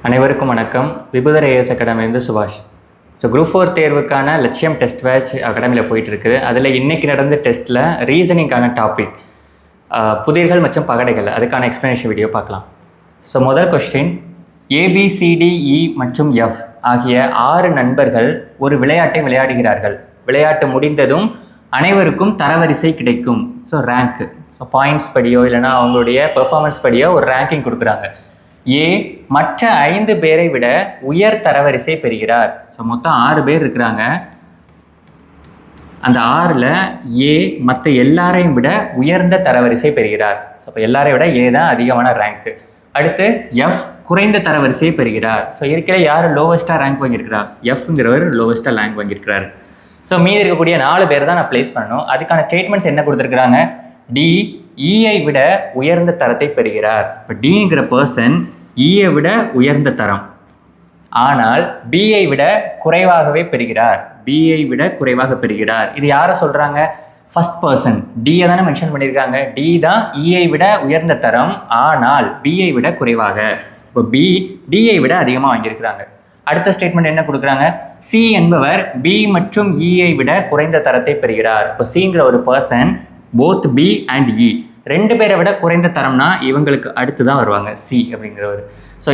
அனைவருக்கும் வணக்கம். விபுதர் ஐஏஎஸ் அகாடமிலேருந்து சுபாஷ். குரூப் 4 தேர்வுக்கான லட்சியம் டெஸ்ட் பேட்ச் அகாடமியில் போயிட்டுருக்குது. அதில் இன்றைக்கி நடந்த டெஸ்ட்டில் ரீசனிங்கான டாபிக் புதிர்கள் மற்றும் பகடைகள், அதுக்கான எக்ஸ்ப்ளனேஷன் வீடியோ பார்க்கலாம். முதல் கொஸ்டின், ABCDE மற்றும் F ஆகிய 6 நண்பர்கள் ஒரு விளையாட்டை விளையாடுகிறார்கள். விளையாட்டு முடிந்ததும் அனைவருக்கும் தரவரிசை கிடைக்கும். ரேங்க் பாயிண்ட்ஸ் படியோ இல்லைனா அவங்களுடைய பெர்ஃபார்மன்ஸ் படியோ ஒரு ரேங்கிங் கொடுக்குறாங்க. ஏ மற்ற 5 பேரை விட உயர் தரவரிசை பெறுகிறார். மொத்தம் 6 பேர் இருக்கிறாங்க. அந்த 6ல் ஏ மற்ற எல்லாரையும் விட உயர்ந்த தரவரிசை பெறுகிறார். அப்போ எல்லாரையும் விட ஏ தான் அதிகமான ரேங்க்கு. அடுத்து எஃப் குறைந்த தரவரிசையை பெறுகிறார். ஏற்கனவே யார் லோவஸ்ட்டாக ரேங்க் வாங்கியிருக்கிறார்? எஃப்ங்கிறவர் லோவஸ்ட்டாக ரேங்க் வாங்கியிருக்கிறார். மீதி இருக்கக்கூடிய 4 பேர் தான் நான் ப்ளேஸ் பண்ணணும். அதுக்கான ஸ்டேட்மெண்ட்ஸ் என்ன கொடுத்துருக்குறாங்க? டி ஈயை விட உயர்ந்த தரத்தை பெறுகிறார். இப்போ டிங்கிற பர்சன் ஈயை விட உயர்ந்த தரம், ஆனால் பிஐ விட குறைவாகவே பெறுகிறார். பிஐ விட குறைவாக பெறுகிறார். இது யாரை சொல்கிறாங்க? ஃபர்ஸ்ட் பர்சன் டியை தானே மென்ஷன் பண்ணியிருக்காங்க. டி தான் ஈயை விட உயர்ந்த தரம், ஆனால் பிஐ விட குறைவாக. இப்போ பி டிஐ விட அதிகமாக வாங்கியிருக்கிறாங்க. அடுத்த ஸ்டேட்மெண்ட் என்ன கொடுக்குறாங்க? சி என்பவர் பி மற்றும் இஐ விட குறைந்த தரத்தை பெறுகிறார். இப்போ சிங்கிற ஒரு பர்சன் போத் பி அண்ட் இ 2 பேரை விட குறைந்த தரம்னா இவங்களுக்கு அடுத்து தான் வருவாங்க சி அப்படிங்கிறவர்.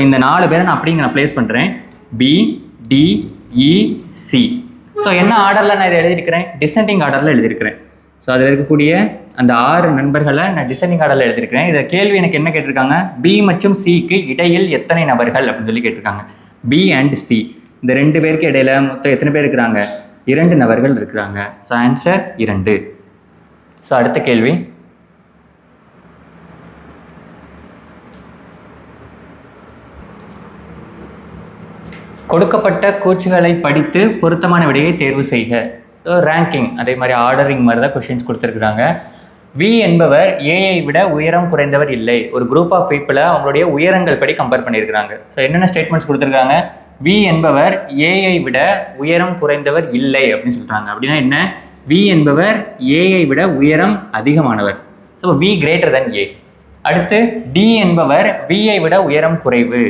இந்த 4 பேரை நான் அப்படிங்க நான் ப்ளேஸ் பண்ணுறேன். B D E C. என்ன ஆர்டரில் நான் இதை எழுதியிருக்கிறேன்? டிசெண்டிங் ஆர்டரில் எழுதியிருக்கிறேன். அதில் இருக்கக்கூடிய அந்த 6 நண்பர்களை நான் டிசெண்டிங் ஆர்டரில் எழுதியிருக்கிறேன். இதை கேள்வி எனக்கு என்ன கேட்டிருக்காங்க? பி மற்றும் சிக்கு இடையில் எத்தனை நபர்கள் அப்படின்னு சொல்லி கேட்டிருக்காங்க. பி அண்ட் சி இந்த 2 பேருக்கு இடையில மொத்தம் எத்தனை பேர் இருக்கிறாங்க? 2 நபர்கள் இருக்கிறாங்க. ஆன்சர் 2. அடுத்த கேள்வி, கொடுக்கப்பட்ட கூற்றுகளை படித்து பொருத்தமான விடையை தேர்வு செய்க. ரேங்கிங் அதே மாதிரி ஆர்டரிங் மாதிரி தான் கொஷின்ஸ் கொடுத்துருக்குறாங்க. வி என்பவர் ஏஐ விட உயரம் குறைந்தவர் இல்லை. ஒரு குரூப் ஆஃப் பீப்புளை அவங்களுடைய உயரங்கள் படி கம்பேர் பண்ணியிருக்கிறாங்க. என்னென்ன ஸ்டேட்மெண்ட்ஸ் கொடுத்துருக்காங்க? வி என்பவர் ஏஐ விட உயரம் குறைந்தவர் இல்லை அப்படின்னு சொல்கிறாங்க. அப்படின்னா என்ன? வி என்பவர் ஏஐ விட உயரம் அதிகமானவர். வி கிரேட்டர் தென் ஏ. அடுத்து டி என்பவர் விஐ விட உயரம் குறைவு.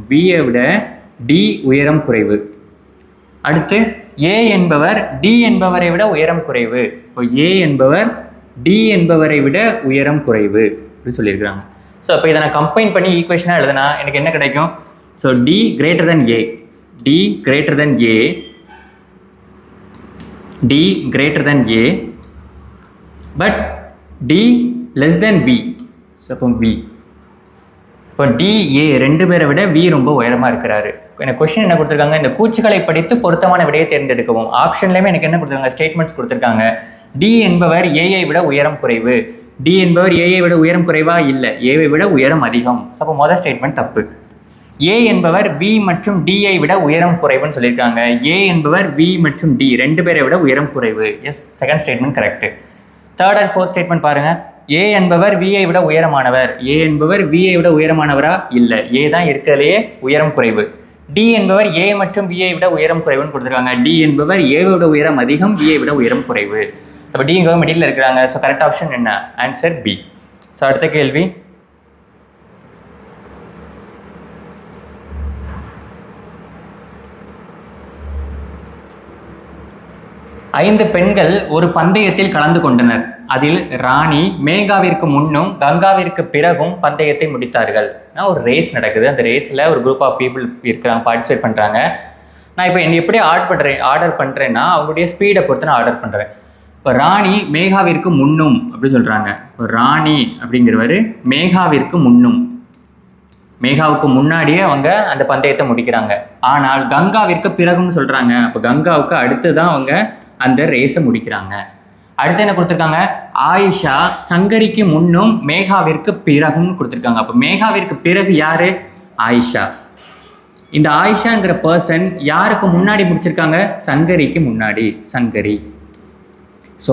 விஐ விட டி உயரம் குறைவு. அடுத்து ஏ என்பவர் டி என்பவரை விட உயரம் குறைவு. இப்போ ஏ என்பவர் டி என்பவரை விட உயரம் குறைவு அப்படின்னு சொல்லியிருக்கிறாங்க. அப்போ இதை நான் கம்பைன் பண்ணி ஈக்குவேஷனாக எழுதுனா எனக்கு என்ன கிடைக்கும்? D greater than A, D greater than A, D greater than A, but D less than V. அப்போ வி, இப்போ டி ஏ 2 பேரை விட வி ரொம்ப உயரமாக இருக்கிறாரு. எனக்கு கொஸ்டின் என்ன கொடுத்துருக்காங்க? இந்த கூற்றுகளை படித்து பொருத்தமான விடையை தேர்ந்தெடுக்கவும். ஆப்ஷன்லேயுமே எனக்கு என்ன கொடுத்துருக்காங்க? ஸ்டேட்மெண்ட்ஸ் கொடுத்துருக்காங்க. டி என்பவர் ஏஐ விட உயரம் குறைவு. டி என்பவர் ஏஐ விட உயரம் குறைவா? இல்லை, ஏவை விட உயரம் அதிகம். அப்போ முதல் ஸ்டேட்மெண்ட் தப்பு. ஏ என்பவர் வி மற்றும் டிஐ விட உயரம் குறைவுன்னு சொல்லியிருக்காங்க. ஏ என்பவர் வி மற்றும் டி 2 பேரை விட உயரம் குறைவு. Yes, second statement correct. Third and fourth statement பாருங்கள். ஏ என்பவர் விஐ விட உயரமானவர். ஏ என்பவர் விஐ விட உயரமானவரா? இல்லை, ஏ தான் இருக்கிறதுலையே உயரம் குறைவு. டி என்பவர் ஏ மற்றும் விஐ விட உயரம் குறைவுன்னு கொடுத்துருக்காங்க. டி என்பவர் ஏவை விட உயரம் அதிகம், விஐ விட உயரம் குறைவு. அப்போ டிங்க மிடில் இருக்கிறாங்க. கரெக்ட் ஆப்ஷன் என்ன? Answer B. அடுத்த கேள்வி, ஐந்து பெண்கள் ஒரு பந்தயத்தில் கலந்து கொண்டனர். அதில் ராணி மேகாவிற்கு முன்னும் கங்காவிற்கு பிறகும் பந்தயத்தை முடித்தார்கள். ஒரு ரேஸ் நடக்குது. அந்த ரேஸில் ஒரு குரூப் ஆஃப் பீப்புள் இருக்கிறாங்க, பார்ட்டிசிபேட் பண்ணுறாங்க. நான் இப்போ எப்படி ஆர்டர் பண்ணுறேன்னா அவங்களுடைய ஸ்பீடை பொறுத்து நான் ஆர்டர் பண்ணுறேன். இப்போ ராணி மேகாவிற்கு முன்னும் அப்படின்னு சொல்கிறாங்க. இப்போ ராணி அப்படிங்கிறவர் மேகாவிற்கு முன்னும், மேகாவுக்கு முன்னாடியே அவங்க அந்த பந்தயத்தை முடிக்கிறாங்க. ஆனால் கங்காவிற்கு பிறகுன்னு சொல்கிறாங்க. அப்போ கங்காவுக்கு அடுத்து தான் அவங்க அந்த ரேஸை முடிக்கிறாங்க. அடுத்து என்ன கொடுத்துருக்காங்க? ஆயிஷா சங்கரிக்கு முன்னும் மேகாவிற்கு பிறகும் கொடுத்துருக்காங்க. அப்போ மேகாவிற்கு பிறகு யாரு? ஆயிஷா. இந்த ஆயிஷாங்கிற பர்சன் யாருக்கு முன்னாடி முடிச்சிருக்காங்க? சங்கரிக்கு முன்னாடி, சங்கரி.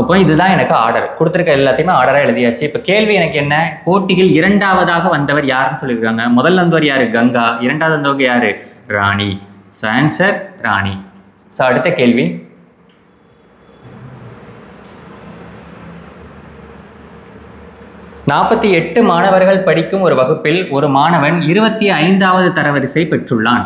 அப்போ இதுதான் எனக்கு ஆர்டர் கொடுத்துருக்க. எல்லாத்தையுமே ஆர்டராக எழுதியாச்சு. இப்போ கேள்வி எனக்கு என்ன? போட்டியில் 2ஆவதாக வந்தவர் யாருன்னு சொல்லியிருக்காங்க. முதல்ல வந்தவர் யாரு? கங்கா. 2வது வந்தவங்க யாரு? ராணி. ஆன்சர் ராணி. அடுத்த கேள்வி, 48 மாணவர்கள் படிக்கும் ஒரு வகுப்பில் ஒரு மாணவன் 25வது தரவரிசை பெற்றுள்ளான்.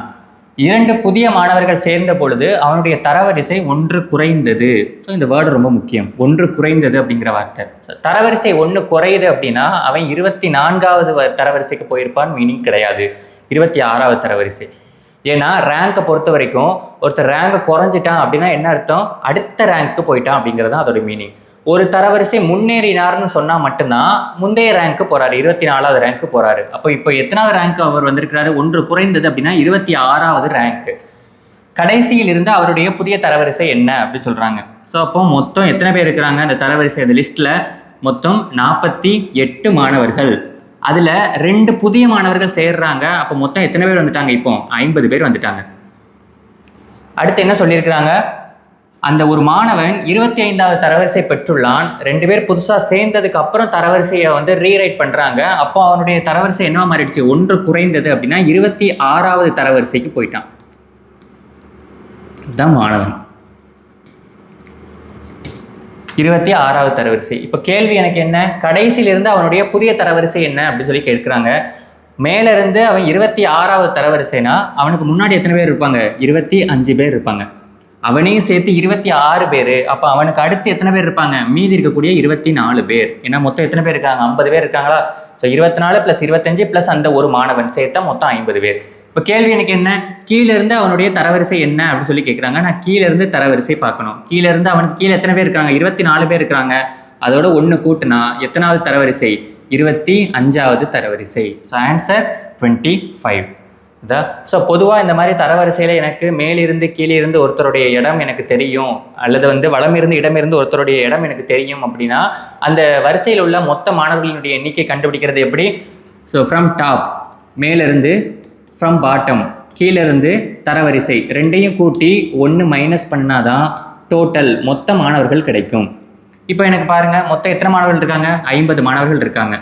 2 புதிய மாணவர்கள் சேர்ந்த பொழுது அவனுடைய தரவரிசை 1 குறைந்தது. ஸோ இந்த வேர்டு ரொம்ப முக்கியம், 1 குறைந்தது அப்படிங்கிற வார்த்தை. தரவரிசை 1 குறையுது அப்படின்னா அவன் 24வது தரவரிசைக்கு போயிருப்பான் மீனிங் கிடையாது, 26வது தரவரிசை. ஏன்னா ரேங்கை பொறுத்த வரைக்கும் ஒருத்தர் ரேங்கை குறைஞ்சிட்டான் அப்படின்னா என்ன அர்த்தம், அடுத்த ரேங்க்கு போயிட்டான் அப்படிங்கிறது தான் அதோட மீனிங். ஒரு தரவரிசை முன்னேறினார்னு சொன்னால் மட்டும்தான் முந்தைய ரேங்க்கு போகிறாரு, 24வது ரேங்க்கு போகிறாரு. அப்போ இப்போ எத்தனாவது ரேங்க் அவர் வந்திருக்கிறாரு, 1 குறைந்தது அப்படின்னா 26வது ரேங்க்கு. கடைசியில் இருந்து அவருடைய புதிய தரவரிசை என்ன அப்படின்னு சொல்கிறாங்க. ஸோ அப்போ மொத்தம் எத்தனை பேர் இருக்கிறாங்க அந்த தரவரிசை, அந்த லிஸ்ட்டில் மொத்தம் 48 மாணவர்கள். அதில் 2 புதிய மாணவர்கள் சேர்றாங்க. அப்போ மொத்தம் எத்தனை பேர் வந்துட்டாங்க, இப்போ 50 பேர் வந்துட்டாங்க. அடுத்து என்ன சொல்லியிருக்கிறாங்க, அந்த ஒரு மாணவன் 25வது தரவரிசை பெற்றுள்ளான். 2 பேர் புதுசாக சேர்ந்ததுக்கு அப்புறம் தரவரிசையை வந்து ரீரைட் பண்ணுறாங்க. அப்போ அவனுடைய தரவரிசை என்னவா மாறிடுச்சு, 1 குறைந்தது அப்படின்னா 26வது தரவரிசைக்கு போயிட்டான். இதுதான் மாணவன் 26வது தரவரிசை. இப்போ கேள்வி எனக்கு என்ன, கடைசியிலிருந்து அவனுடைய புதிய தரவரிசை என்ன அப்படின்னு சொல்லி கேட்குறாங்க. மேலேருந்து அவன் 26வது தரவரிசைனா அவனுக்கு முன்னாடி எத்தனை பேர் இருப்பாங்க, 25 பேர் இருப்பாங்க. அவனையும் சேர்த்து 26 பேர். அப்போ அவனுக்கு அடுத்து எத்தனை பேர் இருப்பாங்க, மீதி இருக்கக்கூடிய 24 பேர். ஏன்னா மொத்தம் எத்தனை பேர் இருக்காங்க, 50 பேர் இருக்காங்களா. ஸோ 24 + 25 + அந்த ஒரு மாணவன் சேர்த்தா மொத்தம் 50 பேர். இப்போ கேள்வி எனக்கு என்ன, கீழேருந்து அவனுடைய தரவரிசை என்ன அப்படின்னு சொல்லி கேட்குறாங்க. நான் கீழேருந்து தரவரிசை பார்க்கணும். கீழேருந்து அவனுக்கு கீழே எத்தனை பேர் இருக்காங்க, 24 பேர் இருக்கிறாங்க. அதோட 1 கூட்டினா எத்தனாவது தரவரிசை, 25வது தரவரிசை. So answer 25. இதா. ஸோ பொதுவாக இந்த மாதிரி தரவரிசையில் எனக்கு மேலிருந்து கீழே இருந்து ஒருத்தருடைய இடம் எனக்கு தெரியும், அல்லது வந்து வலமிருந்து இடமிருந்து ஒருத்தருடைய இடம் எனக்கு தெரியும் அப்படின்னா அந்த வரிசையில் உள்ள மொத்த மாணவர்களினுடைய எண்ணிக்கை கண்டுபிடிக்கிறது எப்படி. ஸோ ஃப்ரம் டாப் மேலிருந்து, ஃப்ரம் பாட்டம் கீழிருந்து தரவரிசை ரெண்டையும் கூட்டி 1 மைனஸ் பண்ணாதான் டோட்டல் மொத்த மாணவர்கள் கிடைக்கும். இப்போ எனக்கு பாருங்கள், மொத்தம் எத்தனை மாணவர்கள் இருக்காங்க, 50 மாணவர்கள் இருக்காங்க.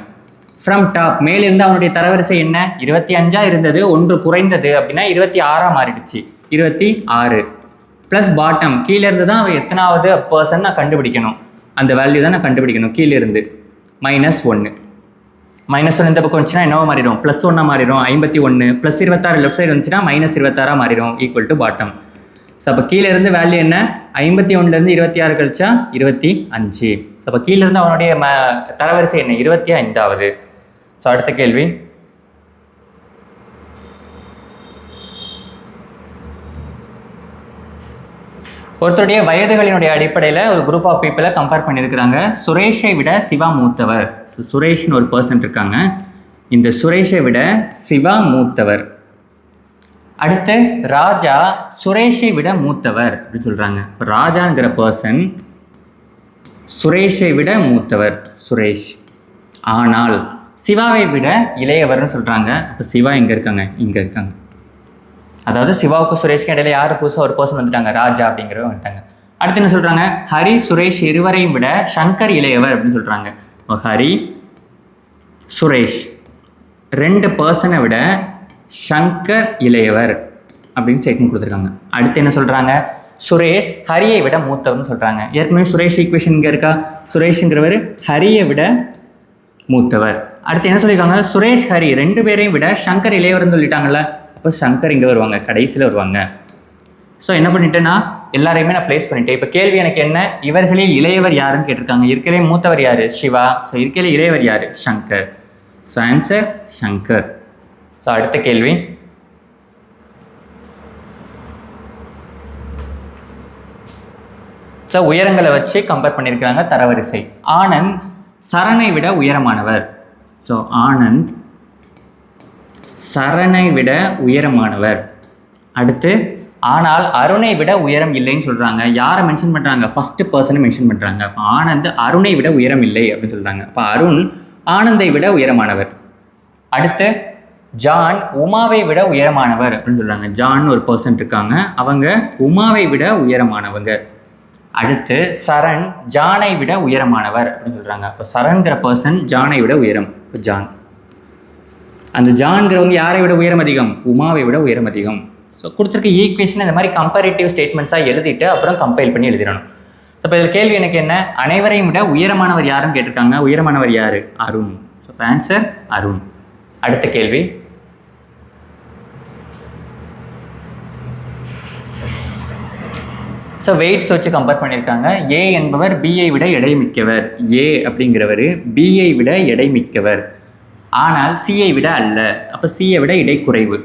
ஃப்ரம் டாப் மேலிருந்து அவனுடைய தரவரிசை என்ன, 25 இருந்தது, 1 குறைந்தது அப்படின்னா 26 மாறிடுச்சு, 26. ப்ளஸ் பாட்டம் கீழேருந்து தான் அவன் எத்தனாவது பர்சன் நான் கண்டுபிடிக்கணும், அந்த வேல்யூ தான் நான் கண்டுபிடிக்கணும். கீழேருந்து -1 -1 இந்த பக்கம் வந்துச்சுன்னா என்னவோ மாறிடும், +1 மாறிடும். 51 + 26 லெஃப்ட் சைடு வந்துச்சுன்னா -26 மாறிடும், ஈக்குவல் டு பாட்டம். ஸோ அப்போ கீழேருந்து வேல்யூ என்ன, 51லேருந்து 26 கழிச்சா 25. அப்போ கீழேருந்து அவனுடைய தரவரிசை என்ன, 25வது. ஸோ அடுத்த கேள்வி, ஒருத்தருடைய வயதுகளினுடைய அடிப்படையில் ஒரு குரூப் ஆஃப் பீப்புளை கம்பேர் பண்ணியிருக்கிறாங்க. சுரேஷை விட சிவா மூத்தவர். சுரேஷ்னு ஒரு பர்சன் இருக்காங்க, இந்த சுரேஷை விட சிவா மூத்தவர். அடுத்து ராஜா சுரேஷை விட மூத்தவர் அப்படின்னு சொல்கிறாங்க. இப்போ ராஜாங்கிற பர்சன் சுரேஷை விட மூத்தவர், சுரேஷ். ஆனால் சிவாவை விட இளையவர்னு சொல்கிறாங்க. அப்போ சிவா எங்கே இருக்காங்க, இங்கே இருக்காங்க. அதாவது சிவாவுக்கு சுரேஷ்க்கு இடையில யார் புதுசாக ஒரு பர்சன் வந்துட்டாங்க, ராஜா அப்படிங்கிறவங்க வந்துட்டாங்க. அடுத்து என்ன சொல்கிறாங்க, ஹரி சுரேஷ் இருவரையும் விட சங்கர் இளையவர் அப்படின்னு சொல்கிறாங்க. ஹரி சுரேஷ் 2 பர்சனை விட சங்கர் இளையவர் அப்படின்னு ஸ்டேட்மெண்ட் கொடுத்துருக்காங்க. அடுத்து என்ன சொல்கிறாங்க, சுரேஷ் ஹரியை விட மூத்தவர்னு சொல்கிறாங்க. ஏற்கனவே சுரேஷ் ஈக்குவேஷன் இங்கே இருக்கா, சுரேஷுங்கிறவர் ஹரியை விட மூத்தவர். அடுத்து என்ன சொல்லியிருக்காங்க, சுரேஷ் ஹரி 2 பேரையும் விட சங்கர் இளையவர்னு சொல்லிட்டாங்கல்ல. அப்போ சங்கர் இங்கே வருவாங்க, கடைசியில் வருவாங்க. ஸோ என்ன பண்ணிட்டேன்னா எல்லாரையுமே நான் பிளேஸ் பண்ணிட்டேன். இப்போ கேள்வி எனக்கு என்ன, இவர்களில் இளையவர் யாருன்னு கேட்டிருக்காங்க. இருக்கலே மூத்தவர் யார், சிவா. ஸோ இருக்கலே இளையவர் யார், Shankar. So answer Shankar. So அடுத்த கேள்வி, ஸோ உயரங்களை வச்சு கம்பேர் பண்ணியிருக்கிறாங்க தரவரிசை. ஆனந்த் சரணை விட உயரமானவர். ஸோ ஆனந்த் சரணை விட உயரமானவர். அடுத்து ஆனால் அருணை விட உயரம் இல்லைன்னு சொல்கிறாங்க. யாரை மென்ஷன் பண்ணுறாங்க, ஃபஸ்ட்டு பர்சனை மென்ஷன் பண்ணுறாங்க. அப்போ ஆனந்த் அருணை விட உயரம் இல்லை அப்படின்னு சொல்கிறாங்க. அப்போ அருண் ஆனந்தை விட உயரமானவர். அடுத்து ஜான் உமாவை விட உயரமானவர் அப்படின்னு சொல்கிறாங்க. ஜான் ஒரு பர்சன் இருக்காங்க, அவங்க உமாவை விட உயரமானவங்க. அடுத்து சரண் ஜானை விட உயரமானவர் அப்படின்னு சொல்கிறாங்க. அப்போ சரண்கிற பர்சன் ஜானை விட உயரம். இப்போ ஜான், அந்த ஜான்கிறவங்க யாரை விட உயரம் அதிகம், உமாவை விட உயரம் அதிகம். ஸோ கொடுத்துருக்க ஈக்குவேஷன் இந்த மாதிரி கம்பேரிட்டிவ் ஸ்டேட்மெண்ட்ஸாக எழுதிட்டு அப்புறம் கம்பைல் பண்ணி எழுதிடணும். ஸோ இப்போ இதில் கேள்வி எனக்கு என்ன, அனைவரையும் விட உயரமானவர் யாருன்னு கேட்டிருக்காங்க. உயரமானவர் யார், அருண். அப்போ ஆன்சர் அருண். அடுத்த கேள்வி, ஸோ வெயிட்ஸ் வச்சு கம்பேர் பண்ணியிருக்காங்க. ஏ என்பவர் பிஐ விட எடை மிக்கவர். ஏ அப்படிங்கிறவர் பிஐ விட எடை மிக்கவர், ஆனால் சிஐ விட அல்ல. அப்போ சிஐ விட எடை குறைவு.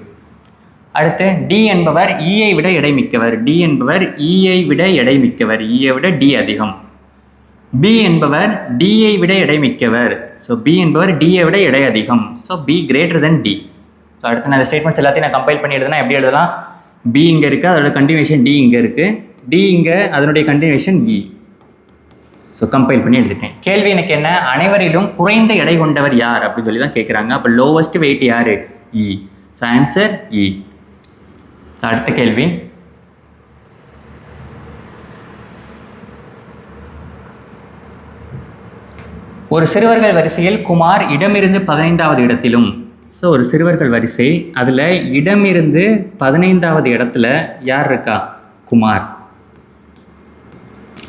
அடுத்து டி என்பவர் இஐ விட எடை மிக்கவர். டி என்பவர் இஐ விட எடை மிக்கவர், இஐ விட டி அதிகம். பி என்பவர் டிஐ விட எடை மிக்கவர். ஸோ பி என்பவர் டிஐ விட எடை அதிகம். So B greater than D. So அடுத்து நான் இந்த ஸ்டேட்மெண்ட்ஸ் எல்லாத்தையும் நான் கம்பைல் பண்ணி எழுதுனா எப்படி எழுதலாம்? பி இங்கே இருக்குது, அதோட கண்டினியூஷன் டி இங்கே இருக்குது, டி இங்கே, அதனுடைய கண்டினியூஷன் பி. ஸோ கம்பைல் பண்ணி எழுதிட்டேன். கேள்வி எனக்கு என்ன, அனைவரிலும் குறைந்த எடை கொண்டவர் யார் அப்படின்னு சொல்லி தான் கேட்குறாங்க. அப்போ லோவஸ்ட் வெயிட் யார்? இ. ஸோ ஆன்சர் இ. ஸோ அடுத்த கேள்வி, ஒரு சிறுவர்கள் வரிசையில் குமார் இடமிருந்து 15வது இடத்திலும். ஸோ ஒரு சிறுவர்கள் வரிசை, அதில் இடமிருந்து 15வது இடத்துல யார் இருக்கா? குமார்.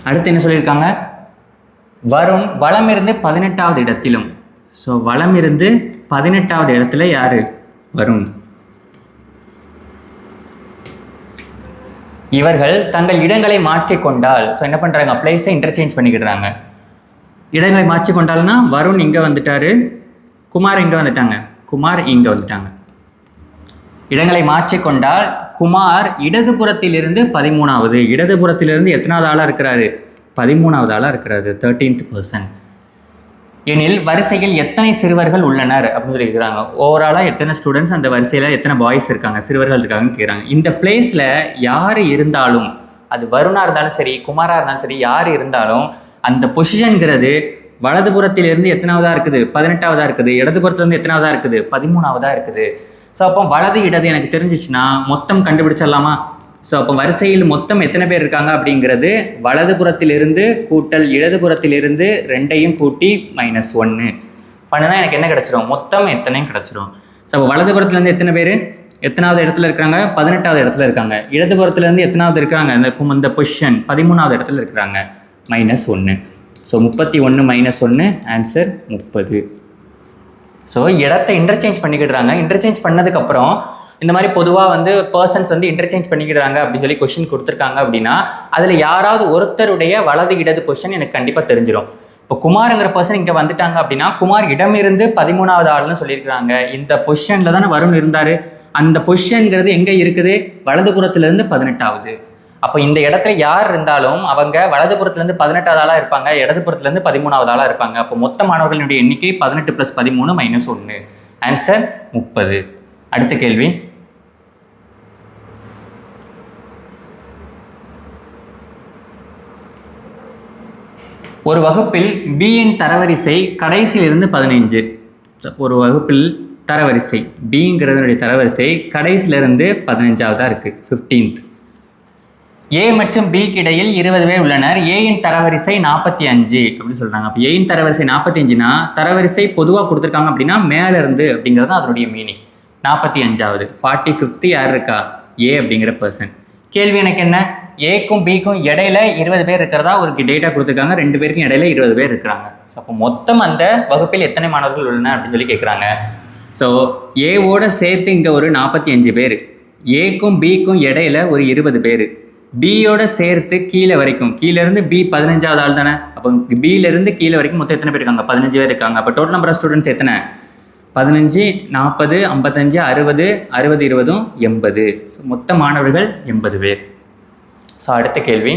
அடுத்து என்ன சொல்லியிருக்காங்க? வருண் வலமிருந்து 18வது இடத்திலும். ஸோ வலமிருந்து 18வது இடத்துல யார்? வருண். இவர்கள் தங்கள் இடங்களை மாற்றிக்கொண்டால், ஸோ என்ன பண்ணுறாங்க? பிளேஸை இன்டர்சேஞ்ச் பண்ணிக்கிடுறாங்க. இடங்களை மாற்றிக்கொண்டால்னா வருண் இங்கே வந்துட்டார், குமார் இங்கே வந்துட்டாங்க, குமார் இங்கே வந்துட்டாங்க. இடங்களை மாற்றிக்கொண்டால் குமார் இடதுபுறத்திலிருந்து 13வது, இடதுபுறத்திலிருந்து எத்தனாவது ஆளாக இருக்கிறாரு? 13வது ஆளாக இருக்கிறாரு, 13th person. எனில் வரிசையில் எத்தனை சிறுவர்கள் உள்ளனர் அப்படின்னு சொல்லி இருக்கிறாங்க. ஓவராலாக எத்தனை ஸ்டூடெண்ட்ஸ் அந்த வரிசையில் எத்தனை பாய்ஸ் இருக்காங்க, சிறுவர்கள் இருக்காங்கன்னு கேட்குறாங்க. இந்த பிளேஸில் யார் இருந்தாலும், அது வருணாக இருந்தாலும் சரி, குமாராக இருந்தாலும் சரி, யார் இருந்தாலும் அந்த பொசிஷன்கிறது வலதுபுறத்திலிருந்து எத்தனாவதாக இருக்குது? 18வதாக இருக்குது. இடதுபுறத்துலேருந்து எத்தனாவதாக இருக்குது? 13வதாக இருக்குது. ஸோ அப்போ வலது இடது எனக்கு தெரிஞ்சிச்சுன்னா மொத்தம் கண்டுபிடிச்சிடலாமா? ஸோ அப்போ வரிசையில் மொத்தம் எத்தனை பேர் இருக்காங்க அப்படிங்கிறது வலதுபுறத்திலிருந்து கூட்டல் இடதுபுறத்திலிருந்து ரெண்டையும் கூட்டி -1 பண்ணுனா எனக்கு என்ன கிடச்சிரும்? மொத்தம் எத்தனையும் கிடச்சிரும். ஸோ அப்போ வலதுபுறத்துலேருந்து எத்தனை பேர் எத்தனாவது இடத்துல இருக்காங்க? 18வது இடத்துல இருக்காங்க. இடதுபுறத்துலேருந்து எத்தனாவது இருக்காங்க? இந்த பொசிஷன் 13வது இடத்துல இருக்கிறாங்க, -1. So 31 -1 answer 30. ஸோ இடத்தை இன்டர்சேஞ்ச் பண்ணிக்கிடுறாங்க. இன்டர்சேஞ்ச் பண்ணதுக்கப்புறம் இந்த மாதிரி பொதுவாக பர்சன்ஸ் இன்டர்சேஞ்ச் பண்ணிக்கிறாங்க அப்படின்னு சொல்லி கொஸ்டின் கொடுத்துருக்காங்க அப்படின்னா அதில் யாராவது ஒருத்தருடைய வலது இடது பொசிஷன் எனக்கு கண்டிப்பாக தெரிஞ்சிடும். இப்போ குமாருங்கிற பர்சன் இங்கே வந்துட்டாங்க அப்படின்னா குமார் இடமிருந்து 13வது ஆள்னு சொல்லியிருக்கிறாங்க. இந்த பொசிஷனில் தானே வருண் இருந்தார். அந்த பொசிஷன்கிறது எங்கே இருக்குது? வலதுபுறத்துலேருந்து 18வது. அப்போ இந்த இடத்துல யார் இருந்தாலும் அவங்க வலதுபுறத்துலேருந்து 18வது ஆளாக இருப்பாங்க, இடதுபுறத்துலேருந்து 13வது ஆளாக இருப்பாங்க. அப்போ மொத்த மாணவர்களுடைய எண்ணிக்கை 18 + 13 -1 ஆன்சர் 30. அடுத்த கேள்வி, ஒரு வகுப்பில் பியின் தரவரிசை கடைசியிலிருந்து 15. ஒரு வகுப்பில் தரவரிசை பிங்கிறதுடைய தரவரிசை கடைசியிலிருந்து 15வதாக இருக்குது, 15th. ஏ மற்றும் பிக்கு இடையில் 20 பேர் உள்ளனர். ஏயின் தரவரிசை 45 அப்படின்னு சொல்கிறாங்க. அப்போ ஏயின் தரவரிசை 45னா தரவரிசை பொதுவாக கொடுத்துருக்காங்க அப்படின்னா மேலேருந்து அப்படிங்கிறது அதனுடைய மீனிங். 45வது 45th யார் இருக்கா? ஏ அப்படிங்கிற பர்சன். கேள்வி எனக்கு என்ன, ஏக்கும் பிக்கும் இடையில 20 பேர் இருக்கிறதா ஒரு டேட்டா கொடுத்துருக்காங்க. 2 பேருக்கும் இடையில 20 பேர் இருக்கிறாங்க. ஸோ அப்போ மொத்தம் அந்த வகுப்பில் எத்தனை மாணவர்கள் உள்ளனர் அப்படின்னு சொல்லி கேட்குறாங்க. ஸோ ஏவோட சேர்த்து இங்கே ஒரு 45 பேர், ஏக்கும் பிக்கும் இடையில ஒரு 20 பேர், பியோட சேர்த்து கீழே வரைக்கும், கீழேருந்து பி 15வது ஆள் தானே. அப்போ பியிலேருந்து கீழே வரைக்கும் மொத்தம் எத்தனை பேர் இருக்காங்க? 15 பேர் இருக்காங்க. அப்போ டோட்டல் நம்பர் ஆஃப் ஸ்டூடெண்ட்ஸ் எத்தனை? 15, 40, 55, 60, 60, 20, 80. மொத்த மாணவர்கள் 80 பேர். ஸோ அடுத்த கேள்வி,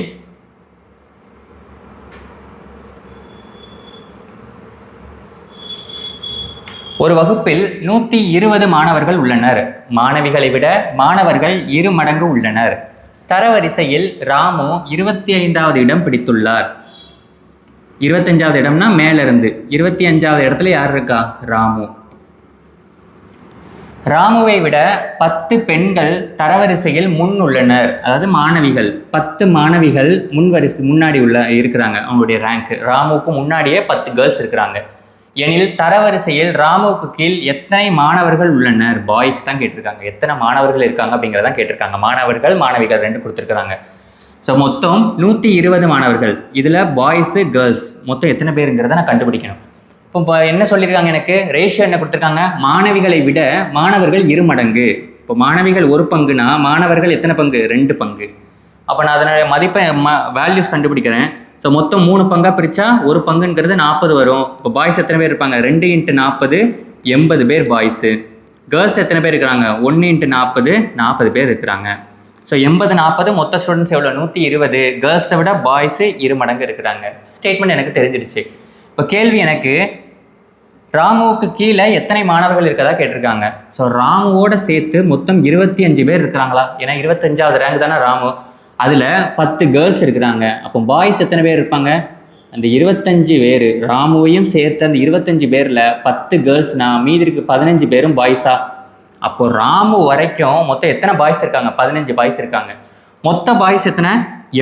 ஒரு வகுப்பில் 120 மாணவர்கள் உள்ளனர். மாணவிகளை விட மாணவர்கள் 2 மடங்கு உள்ளனர். தரவரிசையில் ராமு 25வது இடம் பிடித்துள்ளார். 25வது இடம்னா மேலிருந்து 25வது இடத்துல யார் இருக்கா? ராமு. ராமுவை விட 10 பெண்கள் தரவரிசையில் முன் உள்ளனர். அதாவது மாணவிகள் 10 மாணவிகள் முன்னாடி இருக்கிறாங்க. அவங்களுடைய ரேங்க் ராமுவுக்கு முன்னாடியே 10 கேர்ள்ஸ் இருக்கிறாங்க. எனில் தரவரிசையில் ராமுவுக்கு கீழ் எத்தனை மாணவர்கள் உள்ளனர்? பாய்ஸ் தான் கேட்டிருக்காங்க. எத்தனை மாணவர்கள் இருக்காங்க அப்படிங்கிறதான் கேட்டிருக்காங்க. மாணவர்கள் மாணவிகள் 2 கொடுத்துருக்குறாங்க. ஸோ மொத்தம் 120 மாணவர்கள். இதில் பாய்ஸு கேர்ள்ஸ் மொத்தம் எத்தனை பேருங்கிறத நான் கண்டுபிடிக்கணும். இப்போ என்ன சொல்லியிருக்காங்க, எனக்கு ரேஷியோ என்ன கொடுத்துருக்காங்க, மாணவிகளை விட மாணவர்கள் 2 மடங்கு. இப்போ மாணவிகள் 1 பங்குனா மாணவர்கள் எத்தனை பங்கு, 2 பங்கு. அப்போ நான் அதனுடைய மதிப்பை வேல்யூஸ் கண்டுபிடிக்கிறேன். ஸோ மொத்தம் 3 பங்காக பிரித்தா 1 பங்குங்கிறது 40 வரும். இப்போ பாய்ஸ் எத்தனை பேர் இருப்பாங்க, 2 × 40 80 பேர் பாய்ஸு. கேர்ள்ஸ் எத்தனை பேர் இருக்கிறாங்க, 1 × 40 40 பேர் இருக்கிறாங்க. ஸோ 80 40 மொத்த ஸ்டூடெண்ட்ஸ் எவ்வளோ, 120. கேர்ள்ஸை விட பாய்ஸு 2 மடங்கு இருக்கிறாங்க. ஸ்டேட்மெண்ட் எனக்கு தெரிஞ்சிருச்சு. இப்போ கேள்வி எனக்கு ராமுவுக்கு கீழே எத்தனை மாணவர்கள் இருக்கதா கேட்டிருக்காங்க. ஸோ ராமுவோட சேர்த்து மொத்தம் 25 பேர் இருக்கிறாங்களா, ஏன்னா 25வது ரேங்க் தானே ராமு. அதில் 10 கேர்ள்ஸ் இருக்கிறாங்க. அப்போ பாய்ஸ் எத்தனை பேர் இருப்பாங்க, அந்த 25 பேர் ராமுவையும் சேர்த்து அந்த 25 பேரில் 10 கேர்ள்ஸ்னா மீதி இருக்கு 15 பேரும் பாய்ஸா. அப்போ ராமு வரைக்கும் மொத்தம் எத்தனை பாய்ஸ் இருக்காங்க, 15 பாய்ஸ் இருக்காங்க. மொத்த பாய்ஸ் எத்தனை,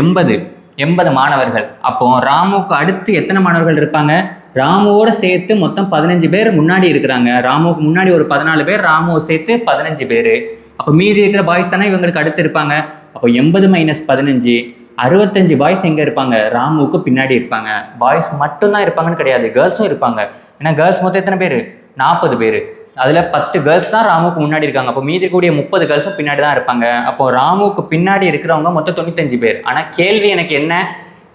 80 மாணவர்கள். அப்போ ராமுவுக்கு அடுத்து எத்தனை மாணவர்கள் இருப்பாங்க, ராமுவோட சேர்த்து மொத்தம் 15 பேர் முன்னாடி இருக்கிறாங்க. ராமுவுக்கு முன்னாடி ஒரு 14 பேர், ராமுவை சேர்த்து 15 பேர். அப்போ மீதி இருக்கிற பாய்ஸ் தானே இவங்களுக்கு அடுத்து இருப்பாங்க. அப்போ 80 - 15 65 பாய்ஸ் எங்கே இருப்பாங்க, ராமுவுக்கு பின்னாடி இருப்பாங்க. பாய்ஸ் மட்டும்தான் இருப்பாங்கன்னு கிடையாது, கேர்ள்ஸும் இருப்பாங்க. ஏன்னா கேர்ள்ஸ் மொத்தம் எத்தனை பேர், 40 பேர். அதில் 10 கேர்ள்ஸ் தான் ராமுவுக்கு முன்னாடி இருக்காங்க. அப்போ மீதி இருக்கக்கூடிய 30 கேர்ள்ஸும் பின்னாடி தான் இருப்பாங்க. அப்போ ராமுவுக்கு பின்னாடி இருக்கிறவங்க மொத்தம் 95 பேர். ஆனால் கேள்வி எனக்கு என்ன,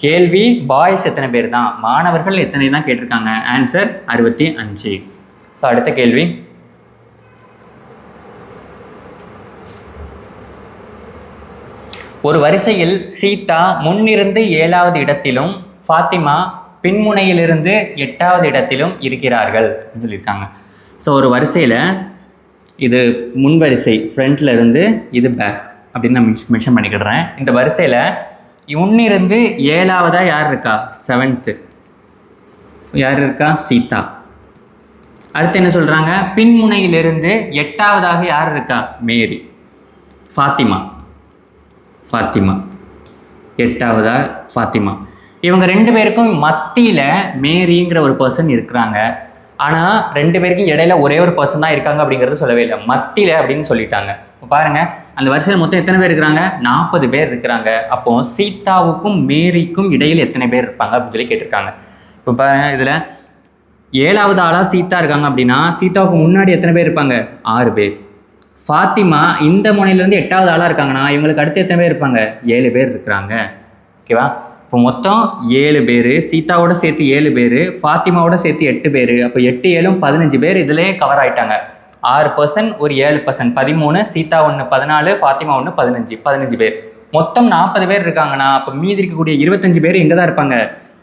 கேள்வி பாய்ஸ் எத்தனை பேர் தான், மாணவர்கள் எத்தனை தான் கேட்டிருக்காங்க. ஆன்சர் 65. ஸோ அடுத்த கேள்வி, ஒரு வரிசையில் சீதா முன்னிருந்து 7வது இடத்திலும் ஃபாத்திமா பின்முனையிலிருந்து 8வது இடத்திலும் இருக்கிறார்கள் சொல்லியிருக்காங்க. ஸோ ஒரு வரிசையில் இது முன் வரிசை ஃப்ரண்ட்ல இருந்து இது பேக் அப்படின்னு நான் மென்ஷன் பண்ணிக்கிடுறேன். இந்த வரிசையில் முன்னிருந்து 7வதா யார் இருக்கா, 7th யார் இருக்கா, சீதா. அடுத்து என்ன சொல்கிறாங்க, பின்முனையிலிருந்து 8வதாக யார் இருக்கா, மேரி. ஃபாத்திமா 8வதா ஃபாத்திமா. இவங்க 2 பேருக்கும் மத்தியில் மேரிங்கிற ஒரு பர்சன் இருக்கிறாங்க. ஆனால் 2 பேருக்கும் இடையில ஒரே ஒரு பர்சன் தான் இருக்காங்க அப்படிங்கிறது சொல்லவே இல்லை, மத்தியில் அப்படின்னு சொல்லிட்டாங்க. இப்போ பாருங்கள், அந்த வரிசையில் மொத்தம் எத்தனை பேர் இருக்கிறாங்க, 40 பேர் இருக்கிறாங்க. அப்போ சீதாவுக்கும் மேரிக்கும் இடையில் எத்தனை பேர் இருப்பாங்க அப்படின்னு சொல்லி கேட்டிருக்காங்க. இப்போ பாருங்கள், இதில் 7வது ஆளாக சீதா இருக்காங்க அப்படின்னா சீதாவுக்கு முன்னாடி எத்தனை பேர் இருப்பாங்க, 6 பேர். ஃபாத்திமா இந்த முனையிலேருந்து 8வது ஆளாக இருக்காங்கன்னா இவங்களுக்கு அடுத்து எத்தனை பேர் இருப்பாங்க, 7 பேர் இருக்கிறாங்க. ஓகேவா. இப்போ மொத்தம் 7 பேர், சீதாவோட சேர்த்து 7 பேர், ஃபாத்திமாவோட சேர்த்து 8 பேர். அப்போ 8 7 15 பேர் இதிலே கவர் ஆகிட்டாங்க. 6% ஒரு 7% 13, சீதா 1 14, ஃபாத்திமா 1 15 பேர். மொத்தம் 40 பேர் இருக்காங்கன்னா அப்போ மீதி இருக்கக்கூடிய 25 பேர் எங்கே தான் இருப்பாங்க,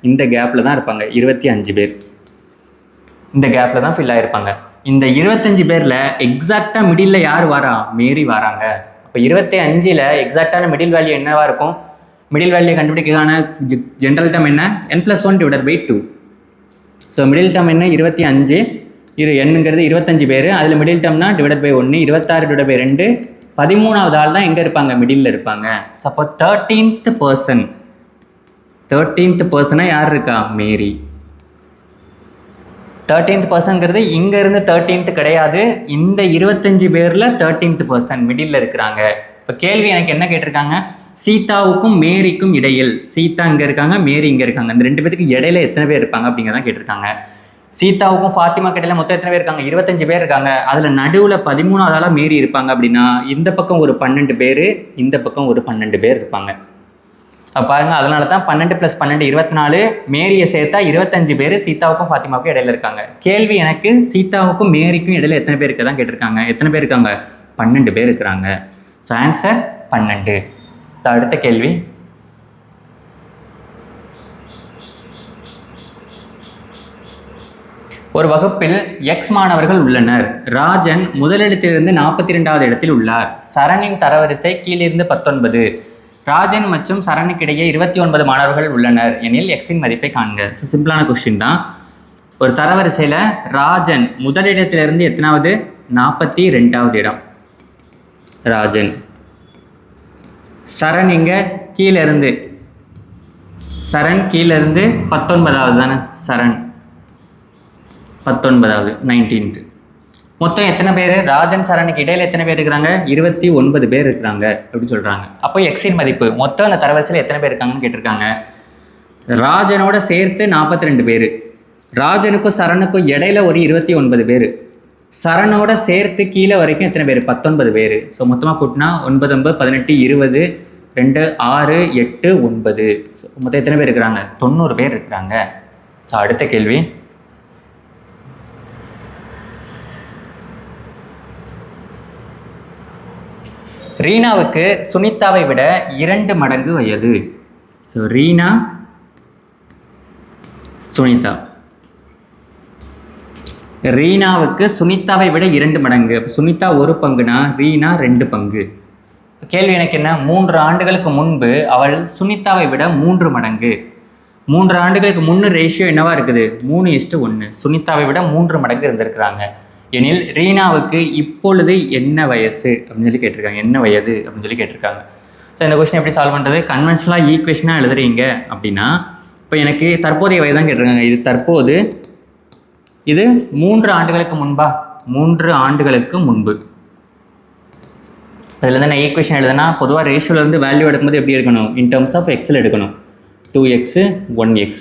இந்த கேப்பில் தான் இருப்பாங்க. 25 பேர் இந்த கேப்பில் தான் ஃபில் ஆகிருப்பாங்க. இந்த 25 பேரில் எக்ஸாக்டாக மிடில் யார் வரா, மேரி வராங்க. அப்போ 25ல் எக்ஸாக்டான மிடில் வேல்யூ என்னவாக இருக்கும், மிடில் வேல்யூ கண்டுபிடிக்கான ஜென்ரல் டேர்ம் என்ன, n+1/2. ஸோ மிடில் டேர்ம் என்ன, 25. என்னங்கிறது 25 பேர், அதில் மிடில் டேர்ம்னா /1, 26/2. 13வது ஆள் தான் எங்கே இருப்பாங்க, மிடில் இருப்பாங்க. ஸோ அப்போ 13th பர்சனாக யார் இருக்கா, மேரி. 13th பர்சன்ங்கிறது இங்கேருந்து 13th கிடையாது, இந்த 25 பேரில் 13th பர்சன் மிடில் இருக்கிறாங்க. இப்போ கேள்வி எனக்கு என்ன கேட்டிருக்காங்க, சீதாவுக்கும் மேரிக்கும் இடையில், சீதா இங்கே இருக்காங்க, மேரி இங்கே இருக்காங்க, இந்த 2 பேருக்கு இடையில எத்தனை பேர் இருப்பாங்க அப்படிங்கிறதான் கேட்டிருக்காங்க. சீதாவுக்கும் ஃபாத்திமாக்கு இடையில மொத்தம் எத்தனை பேர் இருக்காங்க, 25 பேர் இருக்காங்க. அதில் நடுவில் 13வது ஆளாக மேரி இருப்பாங்க. அப்படின்னா இந்த பக்கம் ஒரு 12 பேர், இந்த பக்கம் ஒரு 12 பேர் இருப்பாங்க. அப்போ பாருங்கள், அதனால தான் 12 + 12 24, மேரியை சேர்த்தா 25 பேர் சீதாவுக்கும் ஃபாத்திமாவுக்கும் இடையில இருக்காங்க. கேள்வி எனக்கு சீதாவுக்கும் மேரிக்கும் இடையில எத்தனை பேர் இருக்க தான் கேட்டிருக்காங்க. எத்தனை பேர் இருக்காங்க, 12 பேர் இருக்கிறாங்க. So answer 12. அடுத்த கேள்வி, ஒரு வகுப்பில் X மாணவர்கள் உள்ளனர். ராஜன் முதலிடத்திலிருந்து 42வது இடத்தில் உள்ளார். சரணின் தரவரிசை கீழிருந்து 19. ராஜன் மற்றும் சரணுக்கு இடையே 29 மாணவர்கள் உள்ளனர் எனில் எக்ஸின் மதிப்பை காண்க. ஸோ சிம்பிளான கொஸ்டின் தான். ஒரு தரவரிசையில் ராஜன் முதலிடத்திலிருந்து எத்தனாவது, 42வது இடம் ராஜன். சரண் இங்கே கீழேருந்து, சரண் கீழேருந்து 19வது தானே, சரண் 19வது 19th. மொத்தம் எத்தனை பேர், ராஜன் சரணுக்கு இடையில் எத்தனை பேர் இருக்கிறாங்க, 29 பேர் இருக்கிறாங்க அப்படின்னு சொல்கிறாங்க. அப்போ எக்ஸின் மதிப்பு மொத்தம் அந்த தரவரிசையில் எத்தனை பேர் இருக்காங்கன்னு கேட்டிருக்காங்க. ராஜனோட சேர்த்து 42 பேர், ராஜனுக்கும் சரணுக்கும் இடையில ஒரு 29 பேர். சரணோட சேர்த்து கீழே வரைக்கும் எத்தனை பேர்? 19 பேர். ஸோ மொத்தமாக கூட்டினா 9 9 18 20 2 6 8 9. மொத்தம் எத்தனை பேர் இருக்கிறாங்க? 90 பேர் இருக்கிறாங்க. ஸோ அடுத்த கேள்வி, ரீனாவுக்கு சுனிதாவை விட 2 மடங்கு வயது. ஸோ ரீனா, சுனிதா. ரீனாவுக்கு சுனிதாவை விட 2 மடங்கு. சுனிதா 1 பங்குனா ரீனா 2 பங்கு. கேள்வி எனக்கு என்ன? 3 ஆண்டுகளுக்கு முன்பு அவள் சுனிதாவை விட 3 மடங்கு. 3 ஆண்டுகளுக்கு முன்னு ரேஷியோ என்னவா இருக்குது? 3:1. சுனிதாவை விட 3 மடங்கு இருந்திருக்கிறாங்க. எனில் ரீனாவுக்கு இப்பொழுது என்ன வயசு அப்படின்னு சொல்லி கேட்டிருக்காங்க. என்ன வயது அப்படின்னு சொல்லி கேட்டிருக்காங்க. ஸோ இந்த கொஸ்டின் எப்படி சால்வ் பண்ணுறது? கன்வென்ஷனலாக ஈக்குவேஷனாக எழுதுறீங்க அப்படின்னா, இப்போ எனக்கு தற்போதைய வயது தான் கேட்டிருக்காங்க. இது தற்போது, இது 3 ஆண்டுகளுக்கு முன்பா? 3 ஆண்டுகளுக்கு முன்பு. அதில் வந்து நான் ஈக்குவேஷன் எழுதுனா பொதுவாக ரேஷியோலேருந்து வேல்யூ எடுக்கும்போது எப்படி எடுக்கணும்? இன் டர்ம்ஸ் ஆஃப் எக்ஸில் எடுக்கணும். 2x 1x.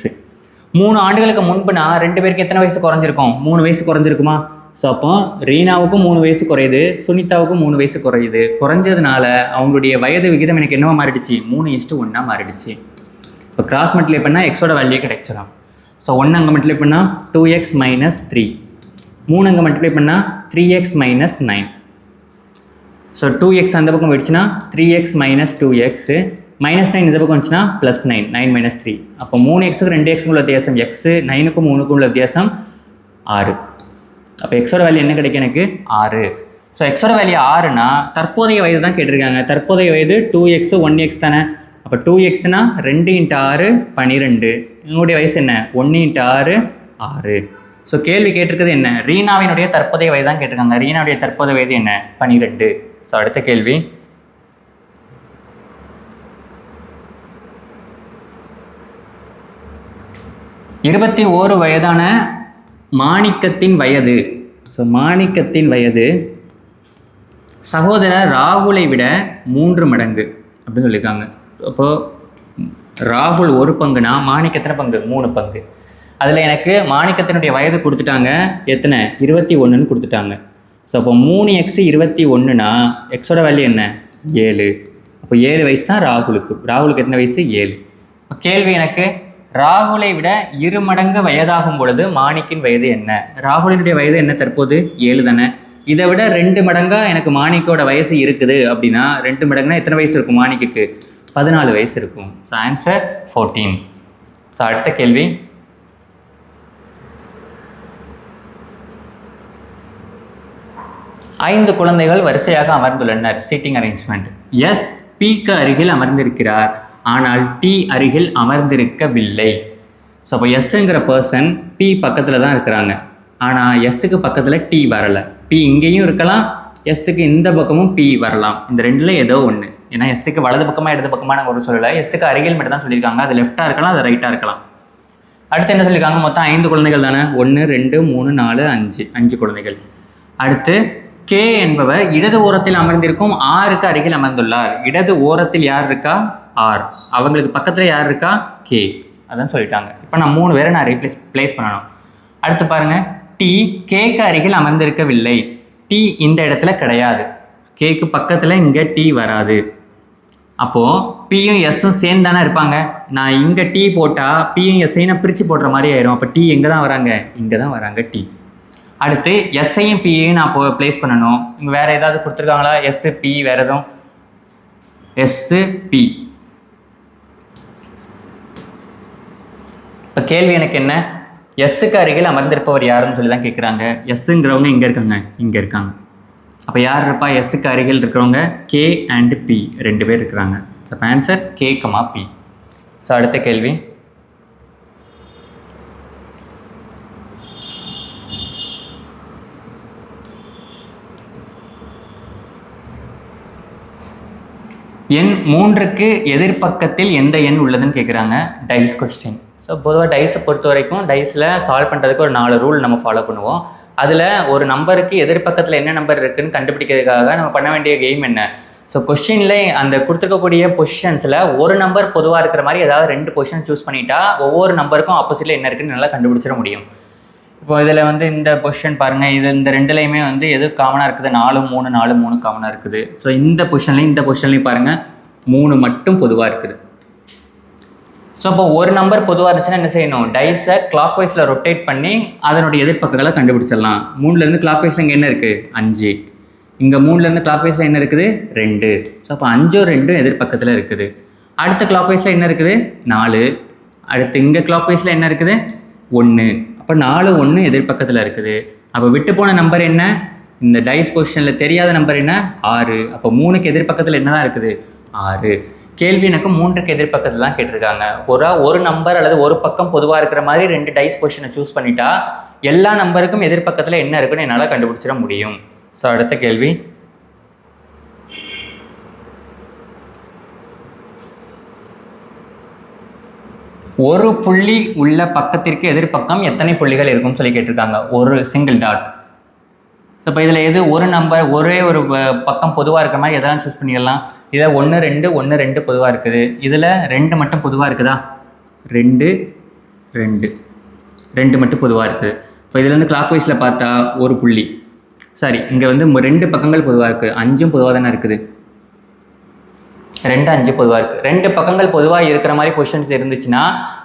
3 ஆண்டுகளுக்கு முன்புனா 2 பேருக்கு எத்தனை வயசு குறைஞ்சிருக்கும்? 3 வயசு குறைஞ்சிருக்குமா? ஸோ அப்போ ரீனாவுக்கும் 3 வயசு குறையுது, சுனிதாவுக்கும் 3 வயசு குறையுது. குறைஞ்சதுனால அவங்களுடைய வயது விகிதம் எனக்கு என்னவா மாறிடுச்சு? 3:1 மாறிடுச்சு. இப்போ கிராஸ் மல்டிப்ளை பண்ணால் எக்ஸோட வேல்யூ கிடைச்சிடும். ஸோ 1 அங்கே மல்டிப்ளை பண்ணால் 2x - 3. 3 அங்கே மல்டிப்ளை பண்ணால் 3x - 9. ஸோ 2x அந்த பக்கம் போயிடுச்சுன்னா 3x - 2x, -9 இந்த பக்கம் வந்துச்சுன்னா +9, 9 - 3. அப்போ 3xக்கு 2xக்கு உள்ள வித்தியாசம் x, 9க்கும் 3க்கும் உள்ள வித்தியாசம் 6. அப்போ எக்ஸோட வேல்யூ என்ன கிடைக்கும் எனக்கு? 6. ஸோ எக்ஸோட வேல்யூ 6னா தற்போதைய வயது தான் கேட்டிருக்காங்க. தற்போதைய வயது 2x 1x தானே. அப்போ 2xனா 2 × 6 12. இவங்களுடைய வயசு என்ன? 1 × 6 6. ஸோ கேள்வி கேட்டிருக்கிறது என்ன? ரீனாவினுடைய தற்போதைய வயது தான் கேட்டிருக்காங்க. ரீனாவுடைய தற்போதைய வயது என்ன? 12. ஸோ அடுத்த கேள்வி, இருபத்தி 1 வயதான மாணிக்கத்தின் வயது. ஸோ மாணிக்கத்தின் வயது சகோதரர் ராகுலை விட 3 மடங்கு அப்படின்னு சொல்லியிருக்காங்க. அப்போது ராகுல் 1 பங்குனா மாணிக்க எத்தனை பங்கு? 3 பங்கு. அதில் எனக்கு மாணிக்கத்தினுடைய வயது கொடுத்துட்டாங்க. எத்தனை? 21ன்னு கொடுத்துட்டாங்க. ஸோ அப்போ 3x 21னா எக்ஸோட வேல்யூ என்ன? 7. அப்போ 7 வயசு தான் ராகுலுக்கு. ராகுலுக்கு எத்தனை வயசு? 7. இப்போ கேள்வி எனக்கு, ராகுலை விட 2 மடங்கு வயதாகும் பொழுது மாணிக்கின் வயது என்ன? ராகுலினுடைய வயது என்ன தற்போது? 7 தானே. இதை விட 2 மடங்கா எனக்கு மாணிக்கோட வயசு இருக்குது அப்படின்னா 2 மடங்குனா எத்தனை வயசு இருக்கும் மாணிக்கு? 14 வயசு இருக்கும். So answer 14. ஸோ அடுத்த கேள்வி, ஐந்து குழந்தைகள் வரிசையாக அமர்ந்துள்ளனர். Seating arrangement. எஸ் பிக்கு அருகில் அமர்ந்திருக்கிறார், ஆனால் டி அருகில் அமர்ந்திருக்கவில்லை. ஸோ அப்போ எஸ்ங்கிற பர்சன் பி பக்கத்தில் தான் இருக்கிறாங்க, ஆனால் எஸ்ஸுக்கு பக்கத்தில் டி வரலை. பி இங்கேயும் இருக்கலாம், எஸ்ஸுக்கு இந்த பக்கமும் பி வரலாம். இந்த ரெண்டில் ஏதோ ஒன்று. ஏன்னா எஸ்ஸுக்கு வலது பக்கமாக இடது பக்கமாக நாங்கள் ஒரு சொல்லலை. எஸ்ஸுக்கு அருகில் மட்டும் தான் சொல்லியிருக்காங்க. அது லெஃப்டாக இருக்கலாம், அது ரைட்டாக இருக்கலாம். அடுத்து என்ன சொல்லியிருக்காங்க? மொத்தம் 5 குழந்தைகள் தானே. 1 2 3 4 5 குழந்தைகள். அடுத்து கே என்பவர் இடது ஓரத்தில் அமர்ந்திருக்கும் ஆருக்கு அருகில் அமர்ந்துள்ளார். இடது ஓரத்தில் யார் இருக்கா? ஆர். அவங்களுக்கு பக்கத்தில் யார் இருக்கா? கே. அதான் சொல்லிட்டாங்க. இப்போ நான் 3 பேரை நான் பிளேஸ் பண்ணணும். அடுத்து பாருங்கள், டி கேக்கு அருகில் அமர்ந்திருக்கவில்லை. டி இந்த இடத்துல கிடையாது. கேக்கு பக்கத்தில் இங்கே டி வராது. அப்போது பியும் எஸ்ஸும் சேர்ந்து தானே இருப்பாங்க. நான் இங்கே டி போட்டால் பியும் எஸ்ஸையும் நான் பிரித்து போடுற மாதிரி ஆயிரும். அப்போ டி எங்கே தான் வராங்க? இங்கே தான் வராங்க டி. அடுத்து எஸ்ஐயும் பியையும் நான் ப்ளேஸ் பண்ணணும். இங்கே வேறு ஏதாவது கொடுத்துருக்காங்களா? எஸ்ஸு பி வேறு எதுவும்? S B. இப்போ கேள்வி எனக்கு என்ன? எஸ்ஸுக்கு அருகில் அமர்ந்திருப்பவர் யாருன்னு சொல்லி தான் கேட்குறாங்க. எஸ்ஸுங்கிறவங்க இங்கே இருக்காங்க, இங்கே இருக்காங்க. அப்போ யார் இருப்பா? எஸ்ஸுக்கு அருகில் இருக்கிறவங்க கே அண்ட் பி 2 பேர் இருக்கிறாங்க. So answer K comma B. So அடுத்த கேள்வி, எண் 3க்கு எதிர்பக்கத்தில் எந்த எண் உள்ளதுன்னு கேட்குறாங்க. Dies question. ஸோ பொதுவாக டைஸை பொறுத்த வரைக்கும் டைஸில் சால்வ் பண்ணுறதுக்கு ஒரு 4 ரூல் நம்ம ஃபாலோ பண்ணுவோம். அதில் ஒரு நம்பருக்கு எதிர்பக்கத்தில் என்ன நம்பர் இருக்குதுன்னு கண்டுபிடிக்கிறதுக்காக நம்ம பண்ண வேண்டிய கேம் என்ன? ஸோ கொஸ்டினில் அந்த கொடுத்துருக்கக்கூடிய பொசிஷன்ஸில் ஒரு நம்பர் பொதுவாக இருக்கிற மாதிரி ஏதாவது 2 பொசிஷன் சூஸ் பண்ணிட்டா ஒவ்வொரு நம்பருக்கும் ஆப்போசிட்டில் என்ன இருக்குன்னு நல்லா கண்டுபிடிச்சிட முடியும். இப்போ இதில் வந்து இந்த பொசிஷன் பாருங்கள், இது இந்த ரெண்டுலேயுமே வந்து எது காமனாக இருக்குது, 4 3 4 3 காமனாக இருக்குது. ஸோ இந்த பொசிஷன்லையும் பாருங்கள் 3 மட்டும் பொதுவாக இருக்குது. ஸோ அப்போ ஒரு நம்பர் பொதுவாக இருந்துச்சுன்னா என்ன செய்யணும், டைஸை கிளாக் வைஸில் ரொட்டேட் பண்ணி அதனுடைய எதிர்பக்கங்களை கண்டுபிடிச்சிடலாம். 3லேருந்து கிளாக் வைஸில் இங்கே என்ன இருக்குது 5, இங்கே 3லேருந்து கிளாக் வைஸில் என்ன இருக்குது 2. ஸோ அப்போ 5 2 எதிர்பக்கத்தில் இருக்குது. அடுத்த கிளாக் வைஸில் என்ன இருக்குது 4, அடுத்து இங்கே கிளாக் வைஸில் என்ன இருக்குது 1. அப்போ 4 1 எதிர்பக்கத்தில் இருக்குது. அப்போ விட்டு போன நம்பர் என்ன, இந்த டைஸ் பொசிஷனில் தெரியாத நம்பர் என்ன 6. அப்போ 3க்கு எதிர்பக்கத்தில் என்ன தான் இருக்குது 6. கேள்வி எனக்கு 3க்கு எதிர்பக்கத்தில் தான் கேட்டிருக்காங்க. ஒரு நம்பர் அல்லது ஒரு பக்கம் பொதுவாக இருக்கிற மாதிரி 2 டைஸ் பொசிஷனை சூஸ் பண்ணிட்டா எல்லா நம்பருக்கும் எதிர்பக்கத்தில் என்ன இருக்குன்னு என்னால் கண்டுபிடிச்சிட முடியும். ஸோ அடுத்த கேள்வி, ஒரு புள்ளி உள்ள பக்கத்திற்கு எதிர்பக்கம் எத்தனை புள்ளிகள் இருக்கும்னு சொல்லி கேட்டிருக்காங்க. ஒரு சிங்கிள் டாட். இப்போ இதில் எது ஒரு நம்பர் ஒரே ஒரு பக்கம் பொதுவாக இருக்கிற மாதிரி எதெல்லாம் சூஸ் பண்ணிடலாம். இதில் 1 2 1 2 பொதுவாக இருக்குது. இதில் 2 மட்டும் பொதுவாக இருக்குதா, 2 2 2 மட்டும் பொதுவாக இருக்குது. இப்போ இதுலேருந்து கிளாக் வைஸில் பார்த்தா ஒரு புள்ளி, சாரி இங்கே வந்து 2 பக்கங்கள் பொதுவாக இருக்குது, 5 பொதுவாக தானே இருக்குது, 2 5 பொதுவாக இருக்குது. 2 பக்கங்கள் பொதுவாக இருக்கிற மாதிரி பொசிஷன்ஸ் இருந்துச்சுன்னா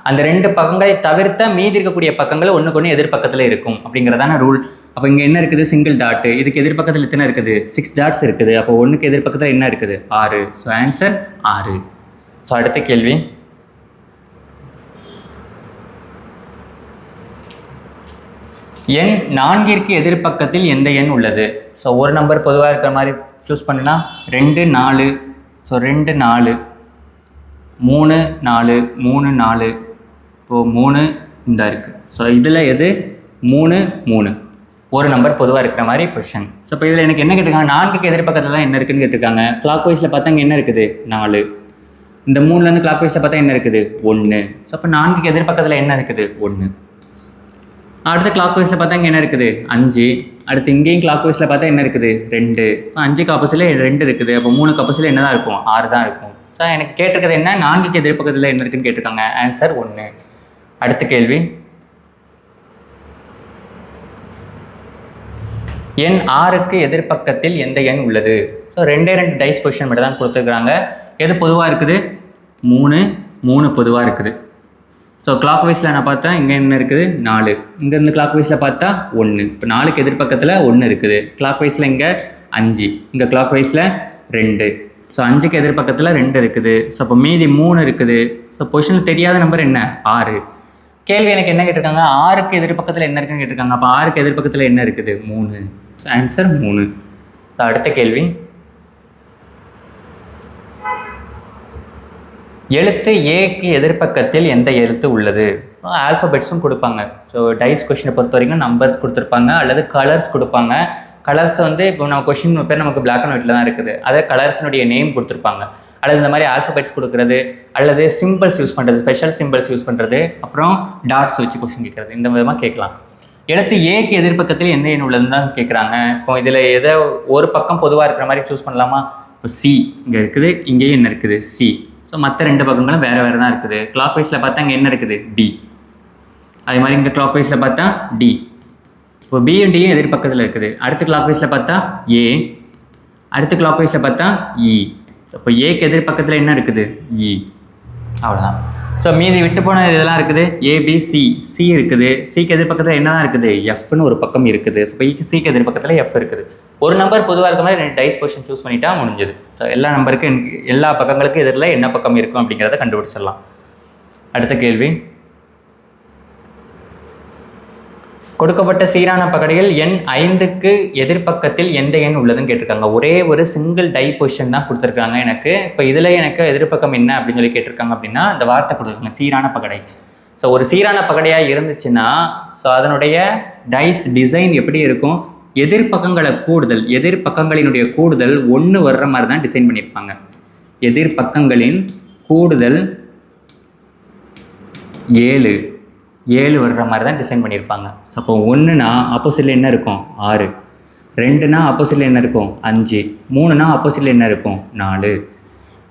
அந்த 2 பக்கங்களை தவிர்த்த மீதி இருக்கக்கூடிய பக்கங்கள் ஒன்றுக்கு ஒன்று எதிர்பக்கத்தில் இருக்கும் அப்படிங்கிறதான ரூல். அப்போ இங்கே என்ன இருக்குது சிங்கிள் டாட்டு, இதுக்கு எதிர்பக்கத்தில் எத்தனை இருக்குது 6 டாட்ஸ் இருக்குது. அப்போ 1க்கு எதிர்பக்கத்தில் என்ன இருக்குது 6. So answer 6. ஸோ அடுத்த கேள்வி, எண் 4ற்கு எதிர்பக்கத்தில் எந்த எண் உள்ளது. ஸோ ஒரு நம்பர் பொதுவாக இருக்கிற மாதிரி சூஸ் பண்ணினா 2 4. ஸோ 2 4 3 4 3 4. இப்போது 3 இந்த இருக்குது. ஸோ இதில் எது 3 3 ஒரு நம்பர் பொதுவாக இருக்கிற மாதிரி பொசிஷன். ஸோ இப்போ இதில் எனக்கு என்ன கேட்டிருக்காங்க, 4க்கு எதிர்பக்கத்தில் தான் என்ன இருக்குதுன்னு கேட்டிருக்காங்க. கிளாக் வைஸில் பார்த்தா இங்கே என்ன இருக்குது 4. இந்த 3லேருந்து கிளாக் வைஸில் பார்த்தா என்ன இருக்குது 1. ஸோ அப்போ 4க்கு எதிர்பக்கத்தில் என்ன இருக்குது 1. அடுத்த கிளாக் வைஸில் பார்த்தா இங்கே என்ன இருக்குது 5. அடுத்து இங்கேயும் கிளாக் வைஸில் பார்த்தா என்ன இருக்குது 2. 5க்கு ஆப்போசிட்டில் 2 இருக்குது. அப்போ 3க்கு ஆப்போசிட்டில் என்ன தான் இருக்கும் 6 தான் இருக்கும். ஸோ எனக்கு கேட்டிருக்கிறது என்ன, 4க்கு எதிர்பக்கத்தில் என்ன இருக்குன்னு கேட்டிருக்காங்க. ஆன்சர் 1. அடுத்த கேள்வி, எண் 6க்கு எதிர்பக்கத்தில் எந்த எண் உள்ளது. ஸோ 2 டைஸ் பொசிஷன் மட்டும் தான் கொடுத்துருக்குறாங்க. எது பொதுவாக இருக்குது 3 3 பொதுவாக இருக்குது. ஸோ கிளாக் வைஸில் நான் பார்த்தா இங்கே என்ன இருக்குது 4. இங்கேருந்து கிளாக் வைஸில் பார்த்தா 1. இப்போ 4க்கு எதிர்பக்கத்தில் 1 இருக்குது. கிளாக் வைஸில் இங்கே 5, இங்கே கிளாக் வைஸில் 2. ஸோ 5க்கு எதிர்பக்கத்தில் 2 இருக்குது. ஸோ அப்போ மீதி 3 இருக்குது. ஸோ பொசிஷனில் தெரியாத நம்பர் என்ன 6. கேள்வி எனக்கு என்ன கேட்டிருக்காங்க, 6க்கு எதிர்பக்கத்தில் என்ன இருக்குன்னு கேட்டிருக்காங்க. அப்போ 6க்கு எதிர்பக்கத்தில் என்ன இருக்குது 3. ஆன்சர் 3. அடுத்த கேள்வி, எழுத்து ஏக்கு எதிர்பக்கத்தில் எந்த எழுத்து உள்ளது. ஆல்ஃபபெட்ஸும் கொடுப்பாங்க. ஸோ டைஸ் கொஷினை பொறுத்த வரைக்கும் நம்பர்ஸ் கொடுத்துருப்பாங்க அல்லது கலர்ஸ் கொடுப்பாங்க. கலர்ஸ் வந்து இப்போ நம்ம கொஷின் பேர் நமக்கு பிளாக் அண்ட் ஒயிட்டில் தான் இருக்குது, அதை கலர்ஸினுடைய நேம் கொடுத்துருப்பாங்க. அல்லது இந்த மாதிரி ஆல்ஃபபெட்ஸ் கொடுக்குறது அல்லது சிம்பிள்ஸ் யூஸ் பண்ணுறது, ஸ்பெஷல் சிம்பிள்ஸ் யூஸ் பண்ணுறது, அப்புறம் டாட்ஸ் வச்சு கொஷின் கேட்குறது, இந்த விதமாக கேட்கலாம். எழுத்து ஏக்கு எதிர்பக்கத்தில் எந்த எண் உள்ளதுன்னு தான் கேட்குறாங்க. இப்போ இதில் எதை ஒரு பக்கம் பொதுவாக இருக்கிற மாதிரி சூஸ் பண்ணலாமா. இப்போ சி இங்கே இருக்குது, இங்கேயும் என்ன இருக்குது சி. ஸோ மற்ற 2 பக்கங்களும் வேறு வேறு தான் இருக்குது. கிளாக் வைஸில் பார்த்தா இங்கே என்ன இருக்குது பி. அதே மாதிரி இங்கே கிளாக் வைஸில் பார்த்தா டி. இப்போ பியும் டியும் எதிர்பக்கத்தில் இருக்குது. அடுத்த கிளாக் வைஸில் பார்த்தா ஏ, அடுத்த கிளாக் வைஸில் பார்த்தா இ. இப்போ ஏக்கு எதிர்பக்கத்தில் என்ன இருக்குது இ. அவ்வளோதான். ஸோ மீதி விட்டு போன இதெல்லாம் இருக்குது ஏபிசி. சி இருக்குது. சிக்கு எதிர்பக்கத்தில் என்ன தான் இருக்குது எஃப்னு ஒரு பக்கம் இருக்குது. ஸோ இப்போ சிக்கு எதிர்பக்கத்தில் எஃப் இருக்குது. ஒரு நம்பர் பொதுவாக இருக்க மாதிரி 2 டைஸ் பொசிஷன் சூஸ் பண்ணிட்டா முடிஞ்சது. ஸோ எல்லா நம்பருக்கும் எல்லா பக்கங்களுக்கும் எதிரில் என்ன பக்கம் இருக்கும் அப்படிங்கிறத கண்டுபிடிச்சிடலாம். அடுத்த கேள்வி, கொடுக்கப்பட்ட சீரான பகடையில் எண் 5க்கு எதிர்பக்கத்தில் எந்த எண் உள்ளதுன்னு கேட்டிருக்காங்க. ஒரே ஒரு சிங்கிள் டை பொசிஷன் தான் கொடுத்துருக்காங்க எனக்கு. இப்போ இதில் எனக்கு எதிர்பக்கம் என்ன அப்படின்னு சொல்லி கேட்டிருக்காங்க அப்படின்னா இந்த வார்த்தை கொடுத்துருக்காங்க சீரான பகடை. ஸோ ஒரு சீரான பகடையாக இருந்துச்சுன்னா ஸோ அதனுடைய டைஸ் டிசைன் எப்படி இருக்கும், எதிர்பக்கங்களை கூடுதல், எதிர்பக்கங்களினுடைய கூடுதல் 1 வர்ற மாதிரி தான் டிசைன் பண்ணியிருப்பாங்க. எதிர்பக்கங்களின் கூடுதல் 7 வர்ற மாதிரி தான் டிசைன் பண்ணியிருப்பாங்க. ஸோ அப்போ 1னா ஆப்போசிட்டில் என்ன இருக்கும் 6, 2னா ஆப்போசிட்டில் என்ன இருக்கும் 5, 3னா ஆப்போசிட்டில் என்ன இருக்கும் 4,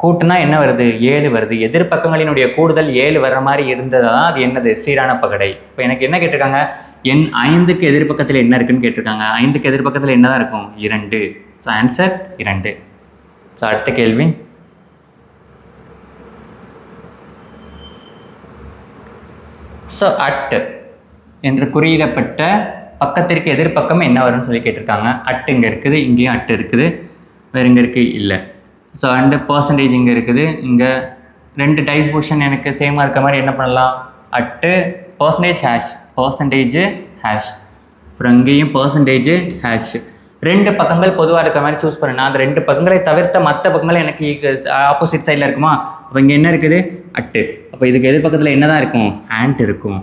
கூட்டுனா என்ன வருது 7 வருது. எதிர்பக்கங்களினுடைய கூடுதல் 7 வர்ற மாதிரி இருந்ததா அது என்னது சீரான பகடை. இப்போ எனக்கு என்ன கேட்டிருக்காங்க, எண் 5க்கு எதிர்பக்கத்தில் என்ன இருக்குன்னு கேட்டிருக்காங்க. 5க்கு எதிர்பக்கத்தில் என்ன தான் இருக்கும்? 2. So answer 2. ஸோ அடுத்த கேள்வி, ஸோ அட் என்று குறியிடப்பட்ட பக்கத்திற்கு எதிர்பக்கம் என்ன வரும்னு சொல்லி கேட்டிருக்காங்க. அட் இங்கே இருக்குது, இங்கேயும் அட் இருக்குது, வேறு இங்கே இருக்குது இல்லை. ஸோ அண்டு பர்சன்டேஜ் இங்கே இருக்குது, இங்கே 2 டைப்ஸ் பொசிஷன் எனக்கு சேமாக இருக்க மாதிரி என்ன பண்ணலாம்? அட்டு பர்சன்டேஜ் ஹேஷ், அப்புறம் இங்கேயும் பர்சன்டேஜ் ஹேஷ். 2 பக்கங்கள் பொதுவாக இருக்க மாதிரி சூஸ் பண்ணேன். அந்த 2 பக்கங்களை தவிர்த்த மற்ற பக்கங்கள் எனக்கு ஆப்போசிட் சைடில் இருக்குமா? அப்போ இங்கே என்ன இருக்குது? அட்டு. அப்போ இதுக்கு எதிர்பக்கத்தில் என்ன தான் இருக்கும்? ஆண்ட் இருக்கும்.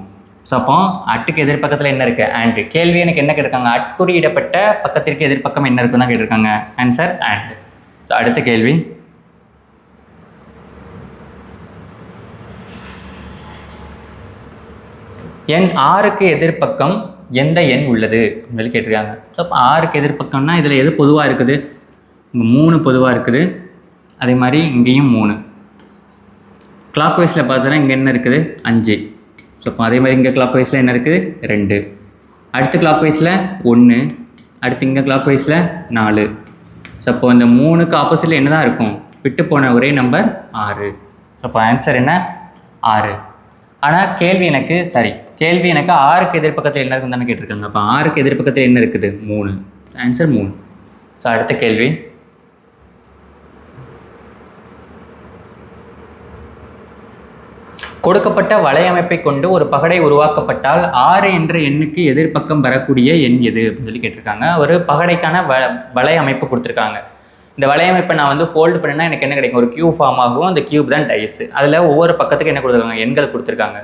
ஸோ அப்போ அட்டுக்கு எதிர்பக்கத்தில் என்ன இருக்குது? ஆண்ட். கேள்வி எனக்கு என்ன கேட்டிருக்காங்க? அட்குறியிடப்பட்ட பக்கத்திற்கு எதிர்பக்கம் என்ன இருக்குன்னு தான் கேட்டிருக்காங்க. Answer and. ஸோ அடுத்த கேள்வி, எண் 6க்கு எதிர்பக்கம் எந்த எண் உள்ளது அப்படின்னு கேட்டிருக்காங்க. ஸோ அப்போ 6க்கு எதிர்பக்கம்னா இதில் எது பொதுவாக இருக்குது? இங்கே 3 பொதுவாக இருக்குது, அதே மாதிரி இங்கேயும் 3. கிளாக் வைஸில் பார்த்தோன்னா இங்கே என்ன இருக்குது? 5. ஸோ அப்போ அதே மாதிரி இங்கே கிளாக் வைஸில் என்ன இருக்குது? 2. அடுத்த கிளாக் வைஸில் 1, அடுத்து இங்கே கிளாக் வைஸில் 4. ஸோ அப்போ இந்த 3க்கு ஆப்போசிட்டில் என்ன தான் இருக்கும்? விட்டு போன ஒரே நம்பர் 6. ஸோ அப்போ ஆன்சர் என்ன? 6. ஆனால் கேள்வி எனக்கு சரி, கேள்வி எனக்கு 6க்கு எதிர்பக்கத்தில் என்ன இருக்குன்னு தானே கேட்டிருக்காங்க. அப்போ 6க்கு எதிர்பக்கத்தில் என்ன இருக்குது? 3. ஆன்சர் 3. ஸோ அடுத்த கேள்வி, கொடுக்கப்பட்ட வலையமைப்பை கொண்டு ஒரு பகடை உருவாக்கப்பட்டால் 6 என்ற எண்ணுக்கு எதிர்பக்கம் வரக்கூடிய எண் எது அப்படின்னு சொல்லி கேட்டிருக்காங்க. ஒரு பகடைக்கான வலையமைப்பு கொடுத்துருக்காங்க. இந்த வலையமைப்பை நான் வந்து ஃபோல்டு பண்ணினா எனக்கு என்ன கிடைக்கும்? ஒரு கியூப் ஃபார்ம் ஆகும். அந்த கியூப் தான் டைஸ். அதில் ஒவ்வொரு பக்கத்துக்கு என்ன கொடுத்துருக்காங்க? எண்கள் கொடுத்துருக்காங்க.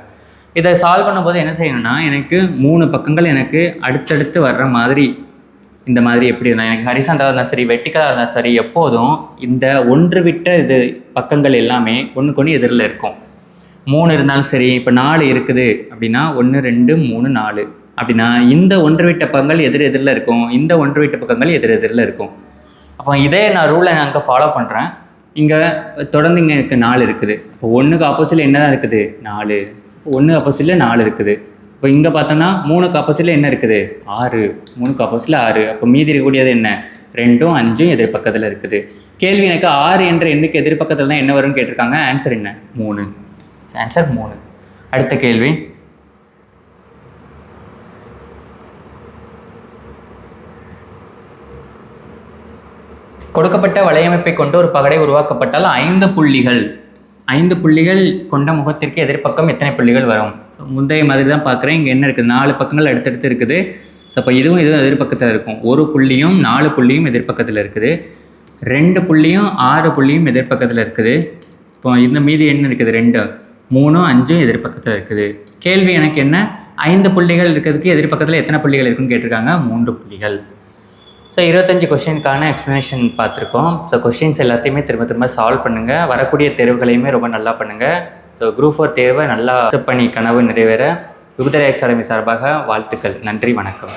இதை சால்வ் பண்ணும்போது என்ன செய்யணும்னா, எனக்கு 3 பக்கங்கள் எனக்கு அடுத்தடுத்து வர்ற மாதிரி, இந்த மாதிரி எப்படி இருந்தால் எனக்கு ஹரிசாண்டலாக இருந்தால் சரி, வெர்டிக்கலாக இருந்தால் சரி, எப்போதும் இந்த ஒன்று விட்ட இது பக்கங்கள் எல்லாமே ஒன்றுக்கு ஒன்று எதிரில் இருக்கும். 3 இருந்தாலும் சரி, இப்போ 4 இருக்குது அப்படின்னா 1 2 3 4 அப்படின்னா இந்த ஒன்று விட்ட பக்கங்கள் எதிரில் இருக்கும், இந்த ஒன்று விட்ட பக்கங்கள் எதிரில் இருக்கும். அப்போ இதே நான் ரூலை நான் அங்கே ஃபாலோ பண்ணுறேன். இங்கே தொடர்ந்து இங்கே எனக்கு 4 இருக்குது. இப்போ 1க்கு ஆப்போசிட்டில் என்ன தான் இருக்குது? 4. 1 ஆப்போசிட்டில் 4 இருக்குது. இப்போ இங்கே பார்த்தோம்னா 3க்கு ஆப்போசிட்டில் என்ன இருக்குது? 6. 3க்கு ஆப்போசிட்டில் 6. அப்போ மீதி இருக்கக்கூடியது என்ன? 2ம் 5ம் எதிர்பக்கத்தில் இருக்குது. கேள்வி எனக்கு 6 என்ற எண்ணுக்கு எதிர்பக்கத்தில் தான் என்ன வரும்னு கேட்டிருக்காங்க. ஆன்சர் என்ன? 3. ஆன்சர் 3. அடுத்த கேள்வி, கொடுக்கப்பட்ட வலையமைப்பை கொண்டு ஒரு பகடை உருவாக்கப்பட்டால் 5 புள்ளிகள் கொண்ட முகத்திற்கு எதிர்பக்கம் எத்தனை புள்ளிகள் வரும்? முந்தைய மாதிரி தான் பார்க்குறேன். இங்கே என்ன இருக்குது? 4 பக்கங்கள் அடுத்தடுத்து இருக்குது. ஸோ அப்போ இதுவும் எதிர்பக்கத்தில் இருக்கும். 1 புள்ளியும் 4 புள்ளியும் எதிர்பக்கத்தில் இருக்குது. 2 புள்ளியும் 6 புள்ளியும் எதிர்பக்கத்தில் இருக்குது. இப்போ இந்த மீதி என்ன இருக்குது? 2, 3, 5 எதிர்பக்கத்தில் இருக்குது. கேள்வி எனக்கு என்ன? 5 புள்ளிகள் இருக்கிறதுக்கு எதிர்பக்கத்தில் எத்தனை புள்ளிகள் இருக்குன்னு கேட்டிருக்காங்க. 3 புள்ளிகள். ஸோ 25 கொஷினுக்கான எக்ஸ்ப்ளனேஷன் பார்த்துருக்கோம். ஸோ கொஷின்ஸ் எல்லாத்தையுமே திரும்ப சால்வ் பண்ணுங்கள். வரக்கூடிய தேர்வுகளையுமே ரொம்ப நல்லா பண்ணுங்கள். ஸோ குரூப் 4 தேர்வை நல்லா அக்செப்ட் பண்ணி கனவு நிறைவேற விபுதரை அகாடமி சார்பாக வாழ்த்துக்கள். நன்றி, வணக்கம்.